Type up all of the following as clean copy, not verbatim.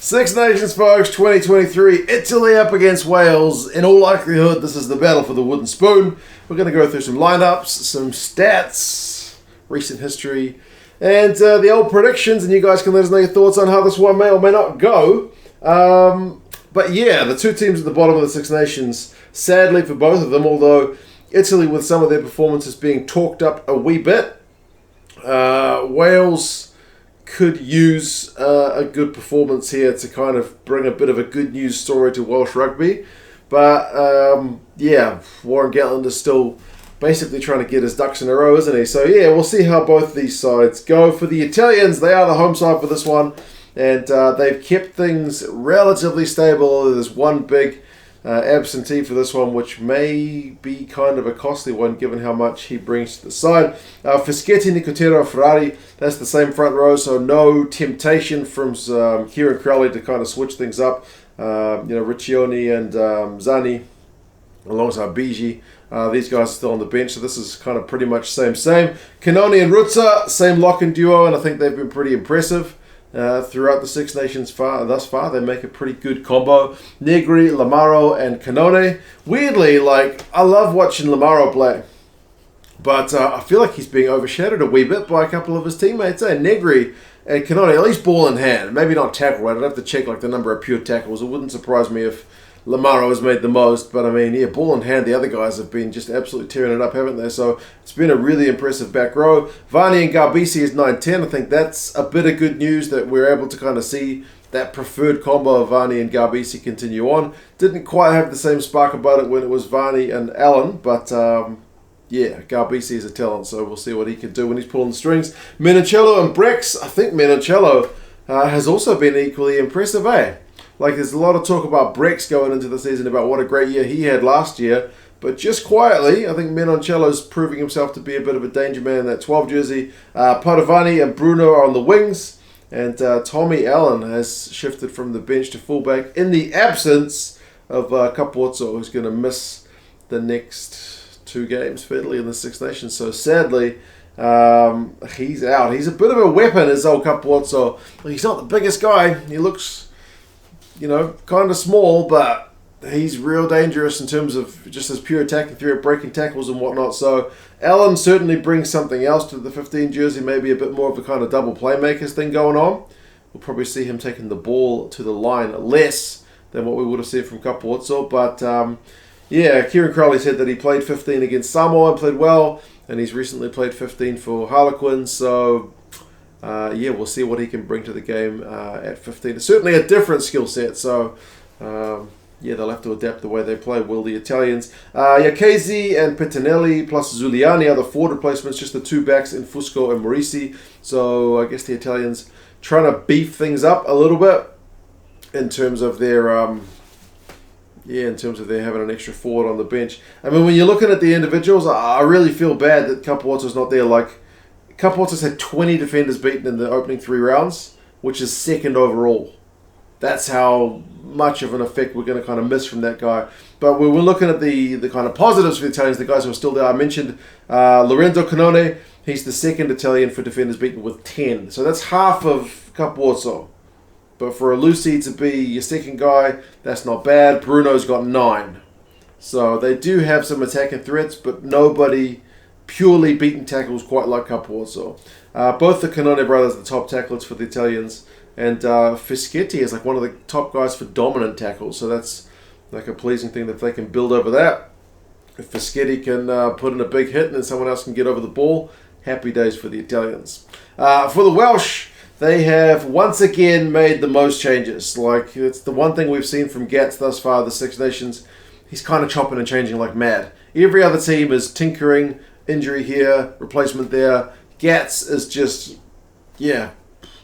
Six Nations, folks, 2023. Italy up against Wales. In all likelihood, this is the battle for the wooden spoon. We're going to go through some lineups, some stats, recent history, and the old predictions, and you guys can let us know your thoughts on how this one may or may not go. But yeah, the two teams at the bottom of the Six Nations, sadly for both of them, although Italy with some of their performances being talked up a wee bit, Wales could use a good performance here to kind of bring a bit of a good news story to Welsh rugby. But yeah, Warren Gatland is still basically trying to get his ducks in a row, isn't he? So yeah, we'll see how both these sides go. For the Italians, they are the home side for this one, and they've kept things relatively stable. There's one big absentee for this one, which may be kind of a costly one given how much he brings to the side. Fischetti, Nicotera, Ferrari, that's the same front row, so no temptation from Kieran Crowley to kind of switch things up. Riccioni and Zani alongside Bigi. These guys are still on the bench, so this is kind of pretty much same. Cannone and Ruzza, same lock and duo, and I think they've been pretty impressive. Throughout the Six Nations thus far, they make a pretty good combo. Negri, Lamaro, and Cannone. Weirdly, I love watching Lamaro play, but I feel like he's being overshadowed a wee bit by a couple of his teammates. Negri and Cannone, at least ball in hand. Maybe not tackle. I'd have to check the number of pure tackles. It wouldn't surprise me if Lamaro has made the most, but I mean, yeah, ball in hand, the other guys have been just absolutely tearing it up, haven't they? So it's been a really impressive back row. Varney and Garbisi is 9-10. I think that's a bit of good news that we're able to kind of see that preferred combo of Varney and Garbisi continue on. Didn't quite have the same spark about it when it was Varney and Allan, but yeah, Garbisi is a talent, so we'll see what he can do when he's pulling the strings. Menoncello and Brex, I think Menoncello has also been equally impressive, eh? There's a lot of talk about Brex going into the season about what a great year he had last year. But just quietly, I think Menoncello's proving himself to be a bit of a danger man in that 12 jersey. Padovani and Bruno are on the wings. And Tommy Allan has shifted from the bench to fullback in the absence of Capozzo, who's going to miss the next two games, fairly, in the Six Nations. So sadly, he's out. He's a bit of a weapon, is old Capozzo. He's not the biggest guy. He looks, kind of small, but he's real dangerous in terms of just his pure attacking threat, breaking tackles and whatnot. So Allan certainly brings something else to the 15 jersey, maybe a bit more of a kind of double playmakers thing going on. We'll probably see him taking the ball to the line less than what we would have seen from Capozzo. But yeah, Kieran Crowley said that he played 15 against Samoa and played well, and he's recently played 15 for Harlequins. So yeah, we'll see what he can bring to the game at 15. It's certainly a different skill set, so yeah, they'll have to adapt the way they play, will the Italians. Iacchese and Pettinelli plus Zuliani are the forward replacements, just the two backs in Fusco and Morisi. So I guess the Italians trying to beef things up a little bit in terms of their having an extra forward on the bench. I mean, when you're looking at the individuals, I really feel bad that Capozzo's not there. Capozzo's had 20 defenders beaten in the opening 3 rounds, which is second overall. That's how much of an effect we're going to kind of miss from that guy. But when we're looking at the kind of positives for the Italians, the guys who are still there, I mentioned Lorenzo Cannone. He's the second Italian for defenders beaten with 10. So that's half of Capozzo. But for a Lucy to be your second guy, that's not bad. Bruno's got 9. So they do have some attacking threats, but nobody purely beaten tackles quite like Capozzo. Both the Cannone brothers are the top tacklers for the Italians, and Fischetti is one of the top guys for dominant tackles, so that's a pleasing thing that they can build over that. If Fischetti can put in a big hit and then someone else can get over the ball, happy days for the Italians. For the Welsh, they have once again made the most changes. It's the one thing we've seen from Gats thus far, the Six Nations. He's kind of chopping and changing like mad. Every other team is tinkering, injury here, replacement there. Gats is just,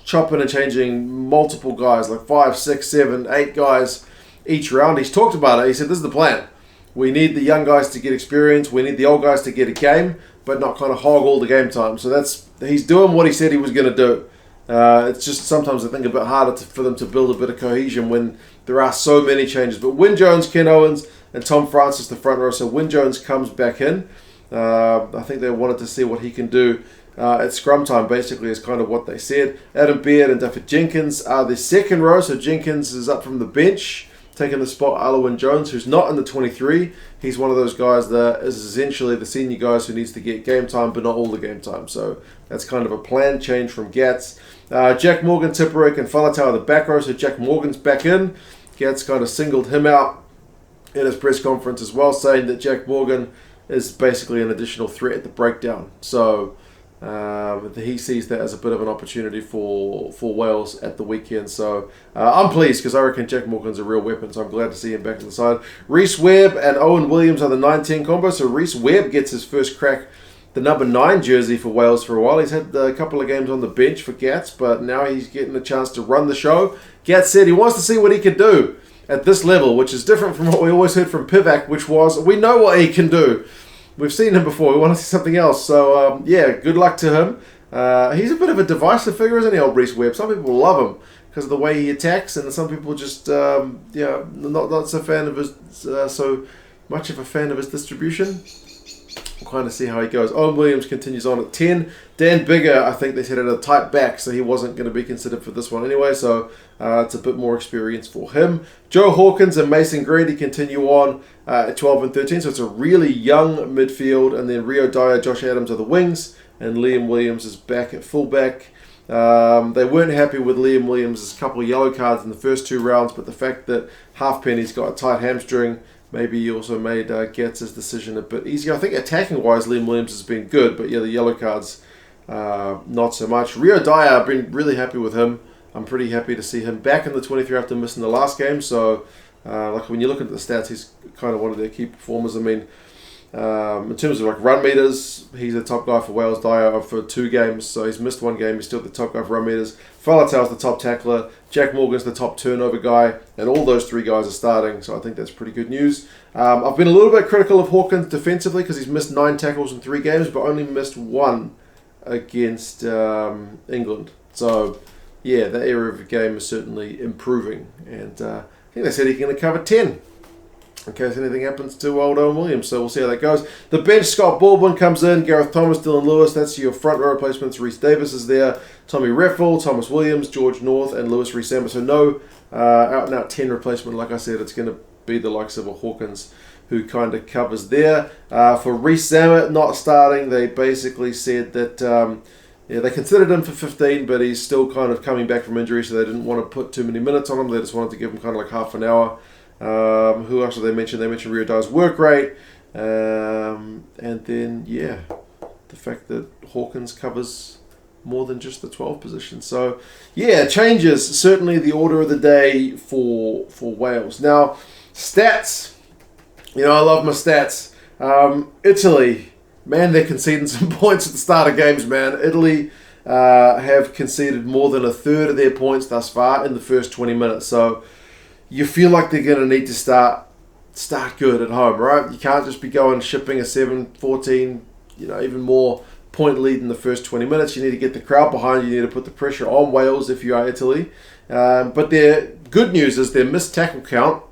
chopping and changing multiple guys, 5, 6, 7, 8 guys each round. He's talked about it. He said, this is the plan. We need the young guys to get experience. We need the old guys to get a game, but not kind of hog all the game time. So he's doing what he said he was going to do. It's just sometimes I think a bit harder for them to build a bit of cohesion when there are so many changes. But Wyn Jones, Ken Owens, and Tom Francis, the front row. So Wyn Jones comes back in. I think they wanted to see what he can do at scrum time, basically, is kind of what they said. Adam Beard and Duffy Jenkins are the second row, so Jenkins is up from the bench, taking the spot Allan Jones, who's not in the 23. He's one of those guys that is essentially the senior guys who needs to get game time, but not all the game time. So that's kind of a planned change from Gats. Jack Morgan, Tipuric, and Falatau are the back row, so Jack Morgan's back in. Gats kind of singled him out in his press conference as well, saying that Jack Morgan is basically an additional threat at the breakdown. So he sees that as a bit of an opportunity for Wales at the weekend. So I'm pleased because I reckon Jack Morgan's a real weapon, so I'm glad to see him back on the side. Reese Webb and Owen Williams are the 9-10 combo. So Reese Webb gets his first crack, the number 9 jersey for Wales for a while. He's had a couple of games on the bench for Gats, but now he's getting a chance to run the show. Gats said he wants to see what he can do at this level, which is different from what we always heard from Pivac, which was, we know what he can do. We've seen him before. We want to see something else. So, yeah, good luck to him. He's a bit of a divisive figure, isn't he, old Reese Webb? Some people love him because of the way he attacks, and some people just, not so fan of his, so much of a fan of his distribution. We'll kind of see how he goes. Owen Williams continues on at 10. Dan Bigger, I think they said, had a tight back, so he wasn't going to be considered for this one anyway, so it's a bit more experience for him. Joe Hawkins and Mason Grady continue on at 12 and 13, so it's a really young midfield, and then Rio Dyer, Josh Adams are the wings, and Liam Williams is back at fullback. They weren't happy with Liam Williams' couple of yellow cards in the first 2 rounds, but the fact that Halfpenny's got a tight hamstring, maybe he also made Gats' decision a bit easier. I think attacking-wise, Liam Williams has been good, but yeah, the yellow cards, not so much. Rio Dyer, I've been really happy with him. I'm pretty happy to see him back in the 23 after missing the last game. So, like when you look at the stats, he's kind of one of their key performers. I mean, in terms of like run meters, he's the top guy for Wales. Dyer for 2 games, so he's missed 1 game. He's still the top guy for run meters. Falatau's the top tackler. Jack Morgan's the top turnover guy, and all those 3 guys are starting. So I think that's pretty good news. I've been a little bit critical of Hawkins defensively because he's missed 9 tackles in 3 games, but only missed 1 against England. So yeah, that area of the game is certainly improving, and I think they said he's going to cover 10. In case anything happens to old Owen Williams. So we'll see how that goes. The bench, Scott Baldwin comes in, Gareth Thomas, Dylan Lewis. That's your front row replacements. Reece Davis is there. Tommy Reffel, Thomas Williams, George North, and Lewis Rees-Zammit. So no out-and-out 10 replacement. Like I said, it's going to be the likes of a Hawkins who kind of covers there. For Rees-Zammit not starting, they basically said that they considered him for 15, but he's still kind of coming back from injury, so they didn't want to put too many minutes on him. They just wanted to give him kind of like half an hour. Who else did they mention? They mentioned Rio Dyer's work rate. And then, yeah, the fact that Hawkins covers more than just the 12 position. So, yeah, changes. Certainly the order of the day for Wales. Now, stats. You know, I love my stats. Italy, man, they're conceding some points at the start of games, man. Italy have conceded more than a third of their points thus far in the first 20 minutes. So, you feel like they're going to need to start good at home, right? You can't just be going shipping a 7-14, even more point lead in the first 20 minutes. You need to get the crowd behind you. You need to put the pressure on Wales if you are Italy. But their good news is their missed tackle count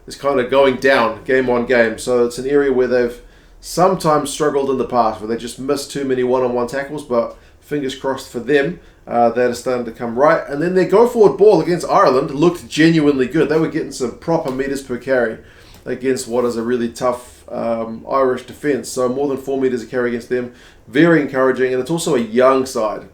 is kind of going down game on game. So it's an area where they've sometimes struggled in the past, where they just missed too many one-on-one tackles, but fingers crossed for them. That is starting to come right. And then their go-forward ball against Ireland looked genuinely good. They were getting some proper meters per carry against what is a really tough Irish defence. So more than 4 meters a carry against them. Very encouraging. And it's also a young side.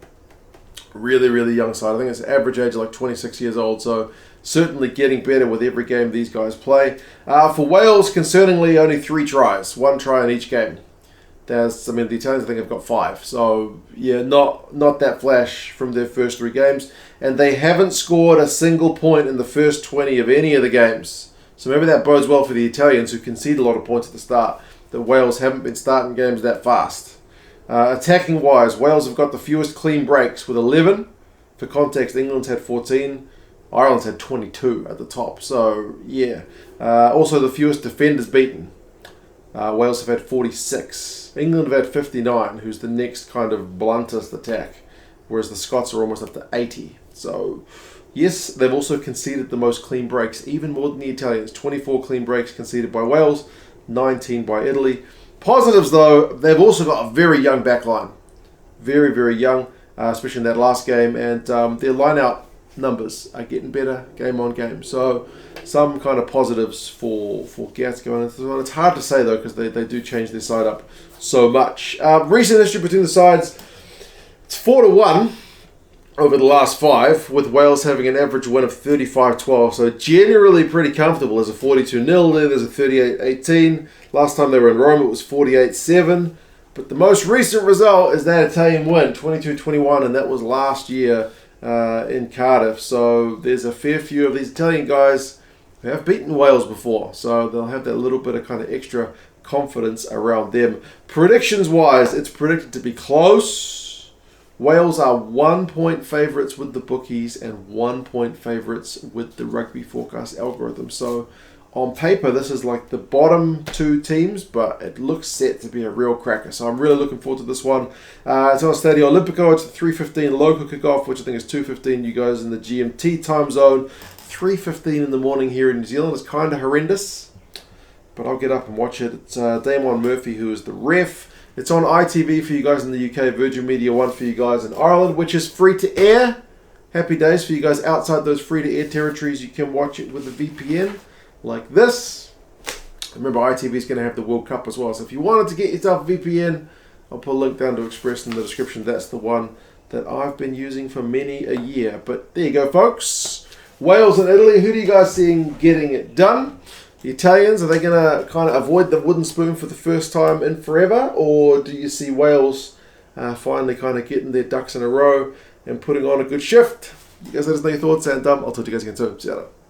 Really, really young side. I think it's average age of like 26 years old. So certainly getting better with every game these guys play. For Wales, concerningly, only 3 tries. 1 try in each game. The Italians, I think, have got 5. So, yeah, not that flash from their first 3 games. And they haven't scored a single point in the first 20 of any of the games. So maybe that bodes well for the Italians, who concede a lot of points at the start. That Wales haven't been starting games that fast. Attacking-wise, Wales have got the fewest clean breaks with 11. For context, England's had 14. Ireland's had 22 at the top. So, yeah. Also, the fewest defenders beaten. Wales have had 46. England have had 59, who's the next kind of bluntest attack, whereas the Scots are almost up to 80. So, yes, they've also conceded the most clean breaks, even more than the Italians. 24 clean breaks conceded by Wales, 19 by Italy. Positives, though, they've also got a very young back line. very, very young, especially in that last game, and their line-out numbers are getting better game on game. So some kind of positives for Gats going into this one. It's hard to say though because they do change their side up so much. Recent history between the sides, it's 4-1 over the last 5, with Wales having an average win of 35-12. So generally pretty comfortable. There's a 42-0 there, there's a 38-18. Last time they were in Rome it was 48-7. But the most recent result is that Italian win, 22-21, and that was last year in Cardiff. So there's a fair few of these Italian guys who have beaten Wales before, so they'll have that little bit of kind of extra confidence around them. Predictions wise, it's predicted to be close. Wales are 1 point favourites with the bookies and 1 point favourites with the rugby forecast algorithm. So on paper this is like the bottom 2 teams, but it looks set to be a real cracker. So I'm really looking forward to this one. It's on Stadio Olimpico. It's a 3:15 local kickoff, which I think is 2:15 you guys in the GMT time zone. 3:15 in the morning here in New Zealand is kind of horrendous, but I'll get up and watch it. It's Damon Murphy who is the ref. It's on ITV for you guys in the UK, Virgin Media 1 for you guys in Ireland, which is free to air. Happy days for you guys outside those free to air territories. You can watch it with a VPN like this. Remember, ITV is going to have the World Cup as well, so if you wanted to get yourself a VPN, I'll put a link down to Express in the description. That's the one that I've been using for many a year. But there you go, folks. Wales and Italy, who do you guys see getting it done? The Italians, are they going to kind of avoid the wooden spoon for the first time in forever? Or do you see Wales finally kind of getting their ducks in a row and putting on a good shift? You guys let us know your thoughts, and I'll talk to you guys again soon. See you later.